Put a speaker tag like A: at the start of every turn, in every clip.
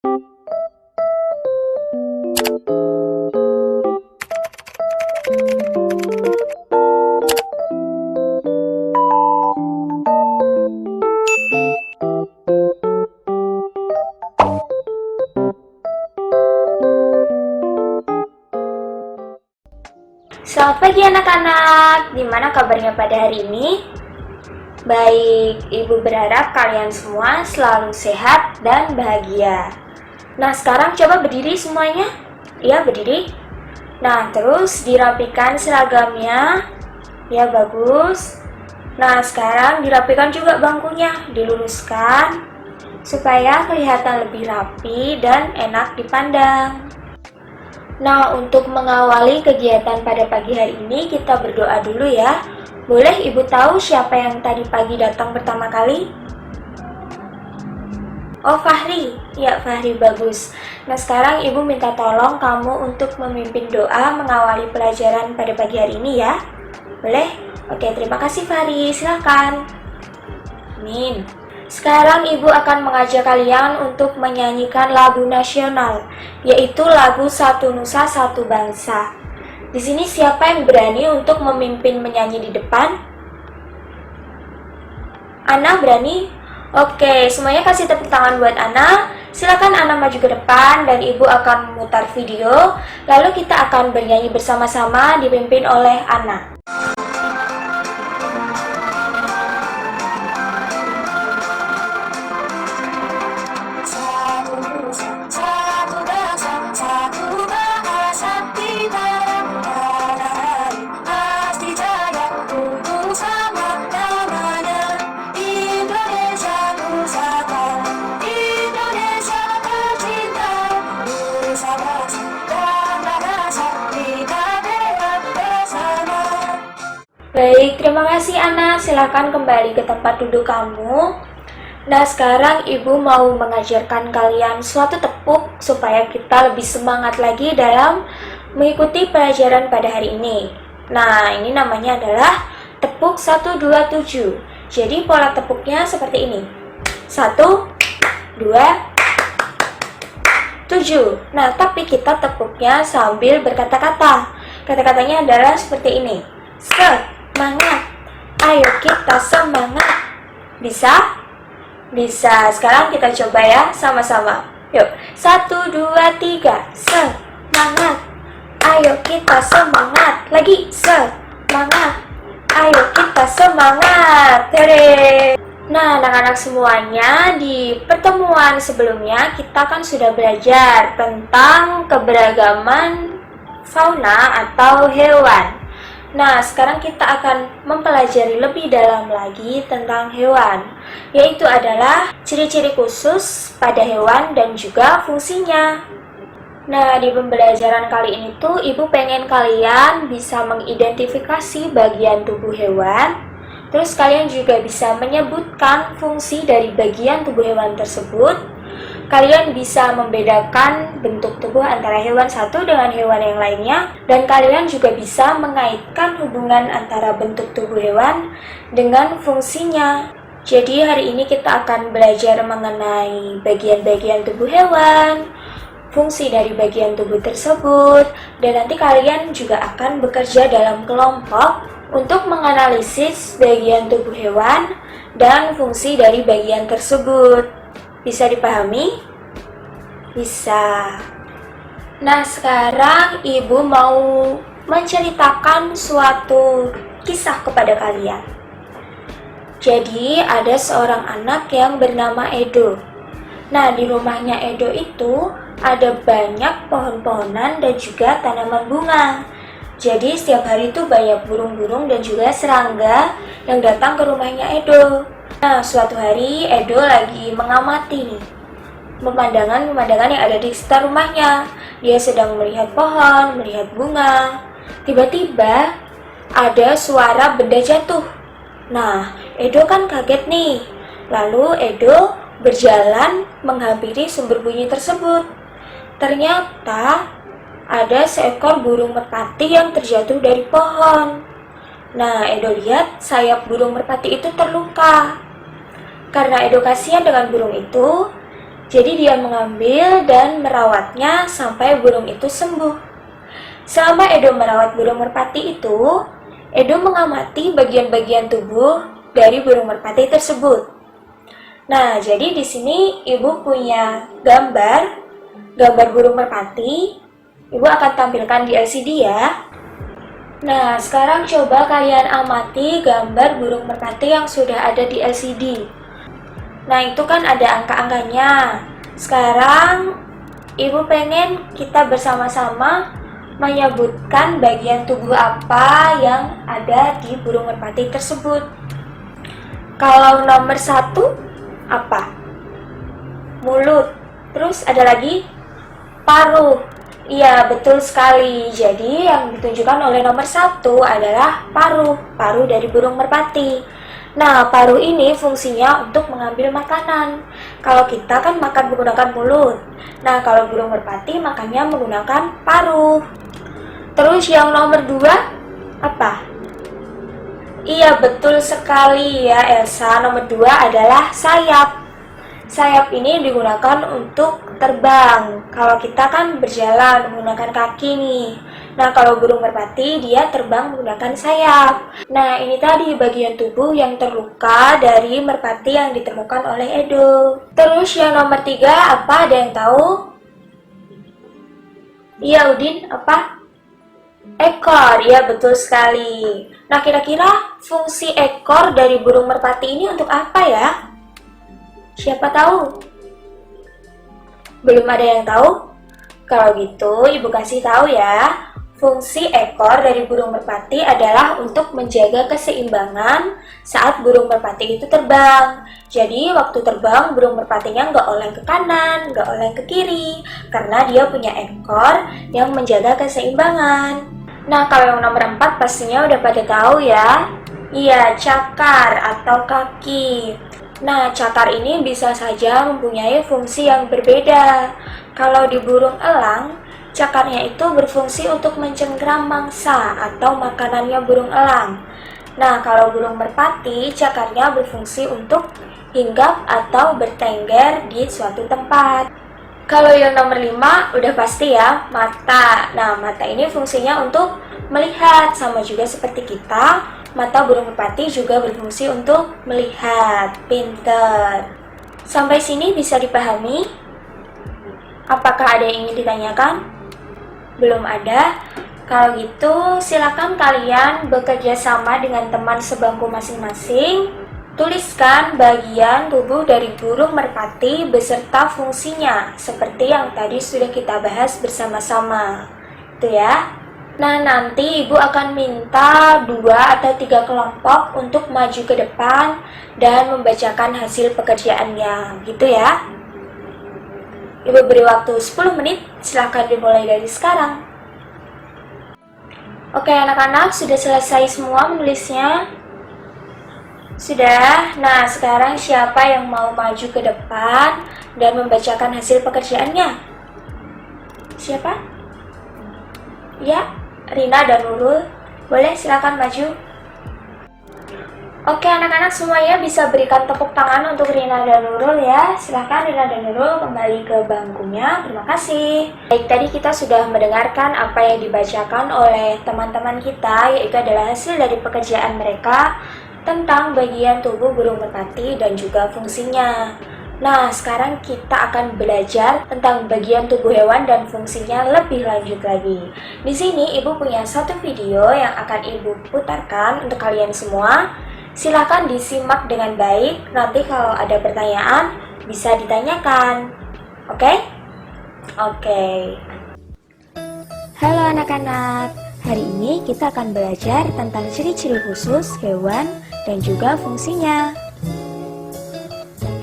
A: Selamat pagi anak-anak, gimana kabarnya pada hari ini? Baik, Ibu berharap kalian semua selalu sehat dan bahagia. Nah, sekarang coba berdiri semuanya. Ya, berdiri. Nah, terus dirapikan seragamnya. Ya, bagus. Nah, sekarang dirapikan juga bangkunya, diluruskan supaya kelihatan lebih rapi dan enak dipandang. Nah, untuk mengawali kegiatan pada pagi hari ini, kita berdoa dulu ya. Boleh Ibu tahu siapa yang tadi pagi datang pertama kali? Oh, Fahri. Ya, Fahri, bagus. Nah, sekarang Ibu minta tolong kamu untuk memimpin doa mengawali pelajaran pada pagi hari ini ya. Boleh? Oke, terima kasih Fahri. Silakan. Amin. Sekarang Ibu akan mengajak kalian untuk menyanyikan lagu nasional, yaitu lagu Satu Nusa Satu Bangsa. Di sini siapa yang berani untuk memimpin menyanyi di depan? Ana berani? Oke, semuanya kasih tepuk tangan buat Ana. Silakan Ana maju ke depan dan Ibu akan memutar video. Lalu kita akan bernyanyi bersama-sama dipimpin oleh Ana. Baik, terima kasih Ana. Silakan kembali ke tempat duduk kamu. Nah, sekarang Ibu mau mengajarkan kalian suatu tepuk supaya kita lebih semangat lagi dalam mengikuti pelajaran pada hari ini. Nah, ini namanya adalah tepuk 127. Jadi pola tepuknya seperti ini. 1, 2, 7. Nah, tapi kita tepuknya sambil berkata-kata. Kata-katanya adalah seperti ini. Semangat. Ayo kita semangat. Bisa? Bisa. Sekarang kita coba ya sama-sama. Yuk. 1, 2, 3. Semangat. Ayo kita semangat. Lagi. Semangat. Ayo kita semangat. Tere. Nah, anak-anak semuanya, di pertemuan sebelumnya kita kan sudah belajar tentang keberagaman fauna atau hewan. Nah, sekarang kita akan mempelajari lebih dalam lagi tentang hewan, yaitu adalah ciri-ciri khusus pada hewan dan juga fungsinya. Nah, di pembelajaran kali ini tuh Ibu pengen kalian bisa mengidentifikasi bagian tubuh hewan. Terus kalian juga bisa menyebutkan fungsi dari bagian tubuh hewan tersebut. Kalian bisa membedakan bentuk tubuh antara hewan satu dengan hewan yang lainnya. Dan kalian juga bisa mengaitkan hubungan antara bentuk tubuh hewan dengan fungsinya. Jadi hari ini kita akan belajar mengenai bagian-bagian tubuh hewan, fungsi dari bagian tubuh tersebut. Dan nanti kalian juga akan bekerja dalam kelompok untuk menganalisis bagian tubuh hewan dan fungsi dari bagian tersebut. Bisa dipahami? Bisa. Nah, sekarang Ibu mau menceritakan suatu kisah kepada kalian. Jadi, ada seorang anak yang bernama Edo. Nah, di rumahnya Edo itu ada banyak pohon-pohonan dan juga tanaman bunga. Jadi setiap hari itu banyak burung-burung dan juga serangga yang datang ke rumahnya Edo. Nah, suatu hari Edo lagi mengamati nih pemandangan-pemandangan yang ada di sekitar rumahnya. Dia sedang melihat pohon, melihat bunga. Tiba-tiba ada suara benda jatuh. Nah, Edo kan kaget nih. Lalu Edo berjalan menghampiri sumber bunyi tersebut. Ternyata ada seekor burung merpati yang terjatuh dari pohon. Nah, Edo lihat sayap burung merpati itu terluka. Karena Edo kasihan dengan burung itu, Jadi dia mengambil dan merawatnya sampai burung itu sembuh. Selama Edo merawat burung merpati itu, Edo mengamati bagian-bagian tubuh dari burung merpati tersebut. Nah, jadi di sini Ibu punya gambar burung merpati. Ibu akan tampilkan di LCD ya. Nah, sekarang coba kalian amati gambar burung merpati yang sudah ada di LCD. Nah, itu kan ada angka-angkanya. Sekarang, Ibu pengen kita bersama-sama menyebutkan bagian tubuh apa yang ada di burung merpati tersebut. Kalau nomor 1, apa? Mulut. Terus ada lagi paruh. Iya, betul sekali. Jadi, yang ditunjukkan oleh nomor 1 adalah paruh dari burung merpati. Nah, paruh ini fungsinya untuk mengambil makanan. Kalau kita kan makan menggunakan mulut. Nah, kalau burung merpati makannya menggunakan paruh. Terus yang nomor 2, apa? Iya, betul sekali ya Elsa. Nomor 2 adalah sayap. Sayap ini digunakan untuk terbang. Kalau kita kan berjalan menggunakan kaki nih. Nah, kalau burung merpati dia terbang menggunakan sayap. Nah, ini tadi bagian tubuh yang terluka dari merpati yang ditemukan oleh Edo. Terus yang nomor 3 apa? Ada yang tahu? Iya, Udin, apa? Ekor, ya betul sekali. Nah, kira-kira fungsi ekor dari burung merpati ini untuk apa ya? Siapa tahu? Belum ada yang tahu? Kalau gitu, Ibu kasih tahu ya. Fungsi ekor dari burung merpati adalah untuk menjaga keseimbangan saat burung merpati itu terbang. Jadi, waktu terbang, burung merpatinya nggak oleng ke kanan, nggak oleng ke kiri, karena dia punya ekor yang menjaga keseimbangan. Nah, kalau yang nomor 4 pastinya udah pada tahu ya. Iya, cakar atau kaki. Nah, cakar ini bisa saja mempunyai fungsi yang berbeda. Kalau di burung elang, cakarnya itu berfungsi untuk mencengkram mangsa atau makanannya burung elang. Nah, kalau burung merpati, cakarnya berfungsi untuk hinggap atau bertengger di suatu tempat. Kalau yang nomor 5, udah pasti ya, mata. Nah, mata ini fungsinya untuk melihat, sama juga seperti kita. Mata burung merpati juga berfungsi untuk melihat. Pinter. Sampai sini bisa dipahami? Apakah ada yang ingin ditanyakan? Belum ada? Kalau gitu, silakan kalian bekerja sama dengan teman sebangku masing-masing. Tuliskan bagian tubuh dari burung merpati beserta fungsinya, seperti yang tadi sudah kita bahas bersama-sama. Itu ya. Nah, nanti Ibu akan minta 2 atau 3 kelompok untuk maju ke depan dan membacakan hasil pekerjaannya, gitu ya. Ibu beri waktu 10 menit, silahkan dimulai dari sekarang. Oke anak-anak, sudah selesai semua menulisnya? Sudah? Nah, sekarang siapa yang mau maju ke depan dan membacakan hasil pekerjaannya? Siapa? Ya, Rina dan Nurul. Boleh, silakan maju. Oke anak-anak semuanya bisa berikan tepuk tangan untuk Rina dan Nurul ya. Silahkan Rina dan Nurul kembali ke bangkunya. Terima kasih. Baik, tadi kita sudah mendengarkan apa yang dibacakan oleh teman-teman kita, yaitu adalah hasil dari pekerjaan mereka tentang bagian tubuh burung merpati dan juga fungsinya. Nah, sekarang kita akan belajar tentang bagian tubuh hewan dan fungsinya lebih lanjut lagi. Di sini Ibu punya satu video yang akan Ibu putarkan untuk kalian semua. Silakan disimak dengan baik, nanti kalau ada pertanyaan bisa ditanyakan. Oke? Oke. Halo anak-anak, hari ini kita akan belajar tentang ciri-ciri khusus hewan dan juga fungsinya.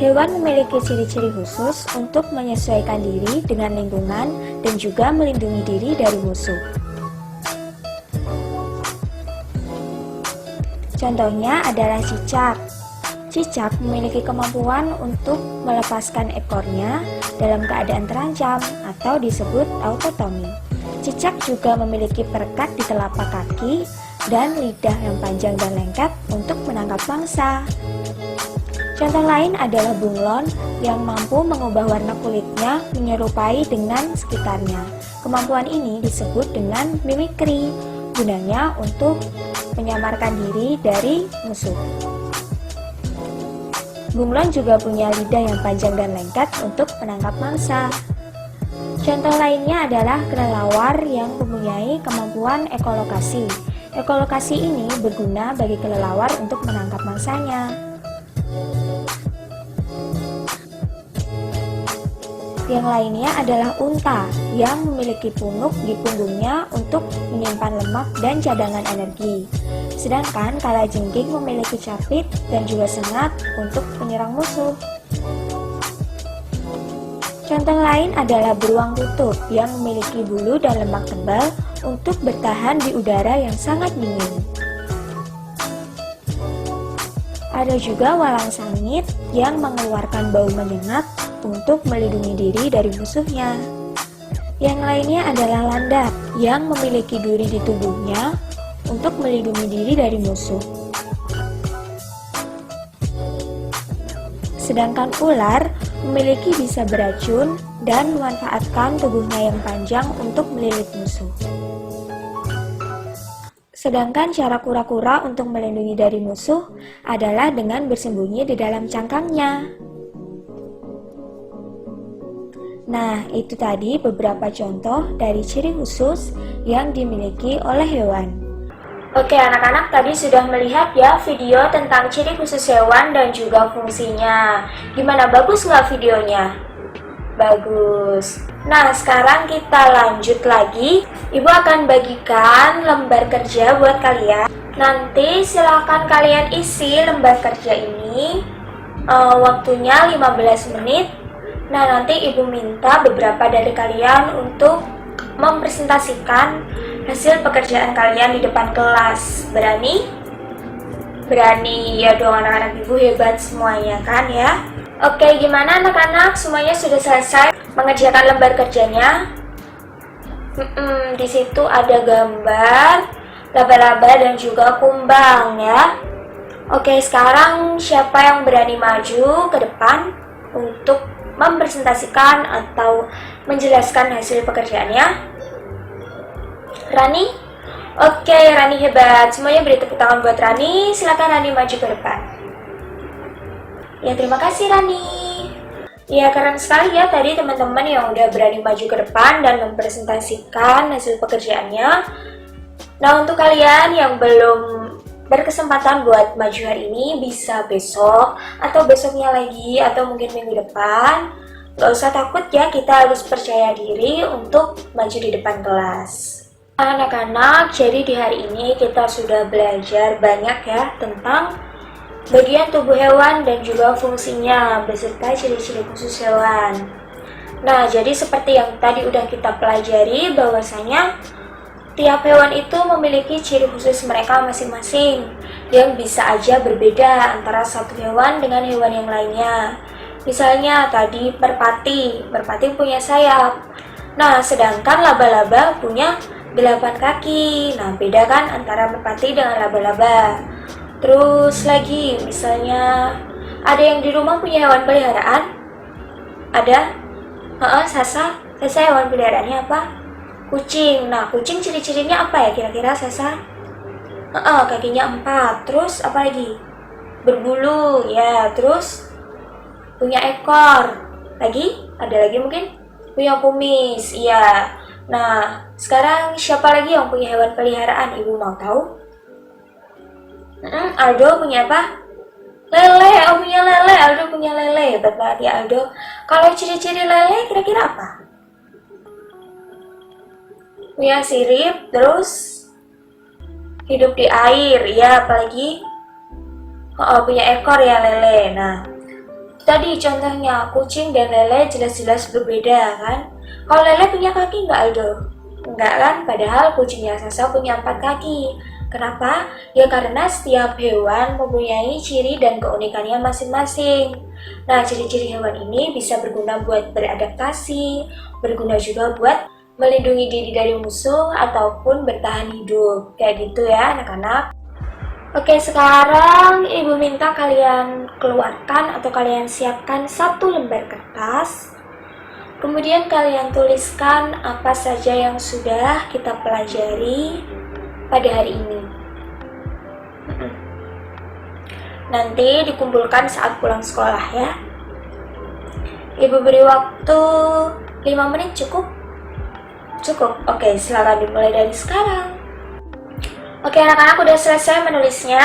A: Hewan memiliki ciri-ciri khusus untuk menyesuaikan diri dengan lingkungan dan juga melindungi diri dari musuh. Contohnya adalah cicak. Cicak memiliki kemampuan untuk melepaskan ekornya dalam keadaan terancam atau disebut autotomi. Cicak juga memiliki perekat di telapak kaki dan lidah yang panjang dan lengket untuk menangkap mangsa. Contoh lain adalah bunglon yang mampu mengubah warna kulitnya menyerupai dengan sekitarnya. Kemampuan ini disebut dengan mimikri, gunanya untuk menyamarkan diri dari musuh. Bunglon juga punya lidah yang panjang dan lengket untuk menangkap mangsa. Contoh lainnya adalah kelelawar yang mempunyai kemampuan ekolokasi. Ekolokasi ini berguna bagi kelelawar untuk menangkap mangsanya. Yang lainnya adalah unta yang memiliki punuk di punggungnya untuk menyimpan lemak dan cadangan energi. Sedangkan kalajengking memiliki capit dan juga sengat untuk menyerang musuh. Contoh lain adalah beruang kutub yang memiliki bulu dan lemak tebal untuk bertahan di udara yang sangat dingin. Ada juga walang sangit yang mengeluarkan bau menyengat untuk melindungi diri dari musuhnya. Yang lainnya adalah landak yang memiliki duri di tubuhnya untuk melindungi diri dari musuh. Sedangkan ular memiliki bisa beracun dan memanfaatkan tubuhnya yang panjang untuk melilit musuh. Sedangkan cara kura-kura untuk melindungi dari musuh adalah dengan bersembunyi di dalam cangkangnya. Nah, itu tadi beberapa contoh dari ciri khusus yang dimiliki oleh hewan. Oke anak-anak, tadi sudah melihat ya video tentang ciri khusus hewan dan juga fungsinya. Gimana, bagus nggak videonya? Bagus. Nah, sekarang kita lanjut lagi. Ibu akan bagikan lembar kerja buat kalian. Nanti silakan kalian isi lembar kerja ini. Waktunya 15 menit. Nah, nanti ibu minta beberapa dari kalian untuk mempresentasikan hasil pekerjaan kalian di depan kelas. Berani? Berani ya dong, anak-anak ibu hebat semuanya kan ya. Oke, gimana anak-anak? Semuanya sudah selesai mengerjakan lembar kerjanya? Di situ ada gambar laba-laba dan juga kumbang ya. Oke, sekarang siapa yang berani maju ke depan untuk mempresentasikan atau menjelaskan hasil pekerjaannya? Rani? Oke, Rani hebat. Semuanya beri tepuk tangan buat Rani. Silakan Rani maju ke depan. Ya, terima kasih Rani. Ya, keren sekali ya tadi teman-teman yang udah berani maju ke depan dan mempresentasikan hasil pekerjaannya. Nah, untuk kalian yang belum berkesempatan buat maju hari ini, bisa besok atau besoknya lagi atau mungkin minggu depan. Gak usah takut ya, kita harus percaya diri untuk maju di depan kelas. Anak-anak, jadi di hari ini kita sudah belajar banyak ya tentang bagian tubuh hewan dan juga fungsinya beserta ciri-ciri khusus hewan. Nah, jadi seperti yang tadi udah kita pelajari bahwasanya tiap hewan itu memiliki ciri khusus mereka masing-masing yang bisa aja berbeda antara satu hewan dengan hewan yang lainnya. Misalnya tadi merpati punya sayap. Nah, sedangkan laba-laba punya 8 kaki. Nah, beda kan antara merpati dengan laba-laba. Terus lagi, misalnya ada yang di rumah punya hewan peliharaan? Ada? Sasa hewan peliharaannya apa? Kucing. Nah, kucing ciri-cirinya apa ya kira-kira Sasa? Kakinya 4. Terus apa lagi? Berbulu, ya. Terus punya ekor. Lagi? Ada lagi mungkin? Punya kumis, iya. Nah, sekarang siapa lagi yang punya hewan peliharaan? Ibu mau tahu? Aldo punya apa? Lele. Punya lele. Aldo punya lele. Hebat banget ya Aldo. Kalau ciri-ciri lele kira-kira apa? Punya sirip, terus hidup di air, ya. Apalagi punya ekor ya lele. Nah, tadi contohnya kucing dan lele jelas-jelas berbeda kan. Kalau lele punya kaki nggak Aldo? Enggak kan, padahal kucingnya Sasa punya 4 kaki. Kenapa? Ya karena setiap hewan mempunyai ciri dan keunikannya masing-masing. Nah, ciri-ciri hewan ini bisa berguna buat beradaptasi, berguna juga buat melindungi diri dari musuh ataupun bertahan hidup. Kayak gitu ya anak-anak. Oke, sekarang Ibu minta kalian keluarkan atau kalian siapkan satu lembar kertas. Kemudian kalian tuliskan apa saja yang sudah kita pelajari pada hari ini. Nanti dikumpulkan saat pulang sekolah ya. Ibu beri waktu 5 menit cukup? Cukup? Oke, silakan dimulai dari sekarang. Oke, anak-anak udah selesai menulisnya?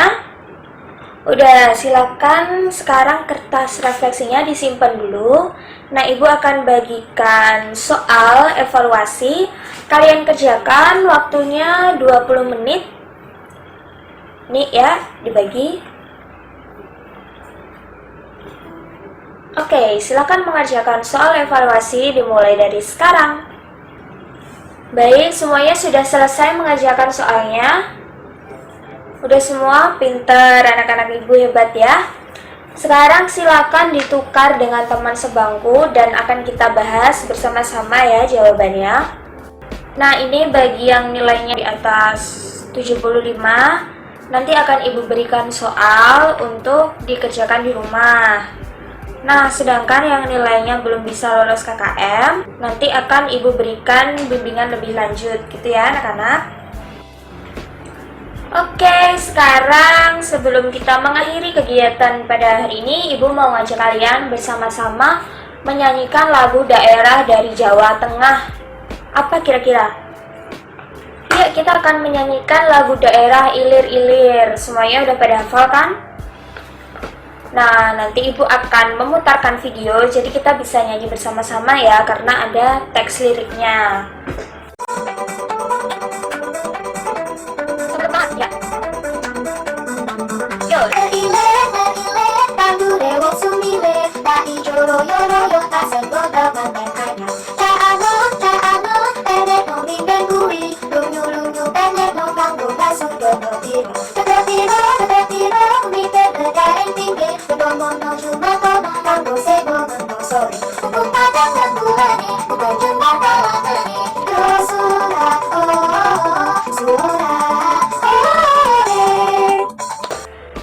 A: Udah, silakan sekarang kertas refleksinya disimpan dulu. Nah, Ibu akan bagikan soal evaluasi. Kalian kerjakan waktunya 20 menit. Nih ya, dibagi. Oke, silakan mengerjakan soal evaluasi dimulai dari sekarang. Baik, semuanya sudah selesai mengerjakan soalnya? Udah semua pinter, anak-anak Ibu hebat ya. Sekarang silakan ditukar dengan teman sebangku dan akan kita bahas bersama-sama ya jawabannya. Nah, ini bagi yang nilainya di atas 75, nanti akan Ibu berikan soal untuk dikerjakan di rumah. Nah, sedangkan yang nilainya belum bisa lolos KKM, nanti akan Ibu berikan bimbingan lebih lanjut gitu ya anak-anak. Oke, sekarang sebelum kita mengakhiri kegiatan pada hari ini, Ibu mau ngajak kalian bersama-sama menyanyikan lagu daerah dari Jawa Tengah. Apa kira-kira? Yuk, kita akan menyanyikan lagu daerah Ilir-Ilir. Semuanya udah pada hafal kan? Nah, nanti Ibu akan memutarkan video, jadi kita bisa nyanyi bersama-sama ya, karena ada teks liriknya.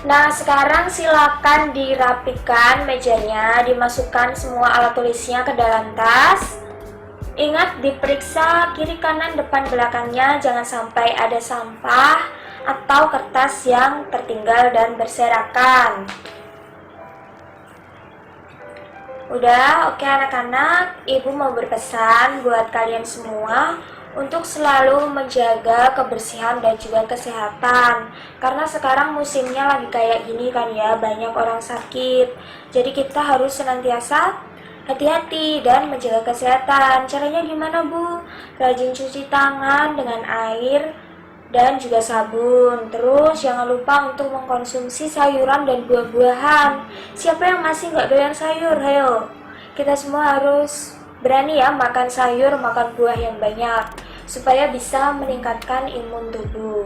A: Nah, sekarang silakan dirapikan mejanya, dimasukkan semua alat tulisnya ke dalam tas. Ingat diperiksa kiri kanan depan belakangnya, jangan sampai ada sampah atau kertas yang tertinggal dan berserakan. Udah, oke anak-anak, Ibu mau berpesan buat kalian semua untuk selalu menjaga kebersihan dan juga kesehatan. Karena sekarang musimnya lagi kayak gini kan ya, banyak orang sakit. Jadi kita harus senantiasa hati-hati dan menjaga kesehatan. Caranya gimana Bu? Rajin cuci tangan dengan air dan juga sabun. Terus jangan lupa untuk mengkonsumsi sayuran dan buah-buahan. Siapa yang masih nggak doyan sayur? Ayo, kita semua harus berani ya makan sayur, makan buah yang banyak supaya bisa meningkatkan imun tubuh.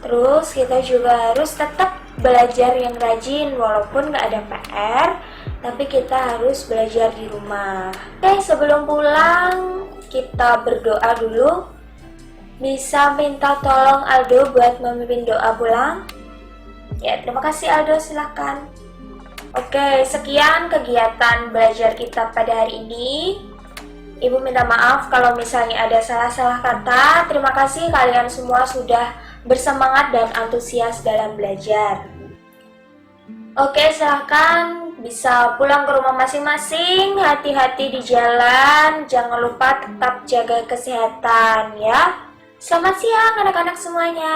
A: Terus kita juga harus tetap belajar yang rajin walaupun nggak ada PR, tapi kita harus belajar di rumah. Oke, sebelum pulang kita berdoa dulu. Bisa minta tolong Aldo buat memimpin doa pulang? Ya, terima kasih Aldo, silahkan. Oke, sekian kegiatan belajar kita pada hari ini. Ibu minta maaf kalau misalnya ada salah-salah kata. Terima kasih kalian semua sudah bersemangat dan antusias dalam belajar. Oke, silahkan bisa pulang ke rumah masing-masing. Hati-hati di jalan. Jangan lupa tetap jaga kesehatan ya. Selamat siang anak-anak semuanya.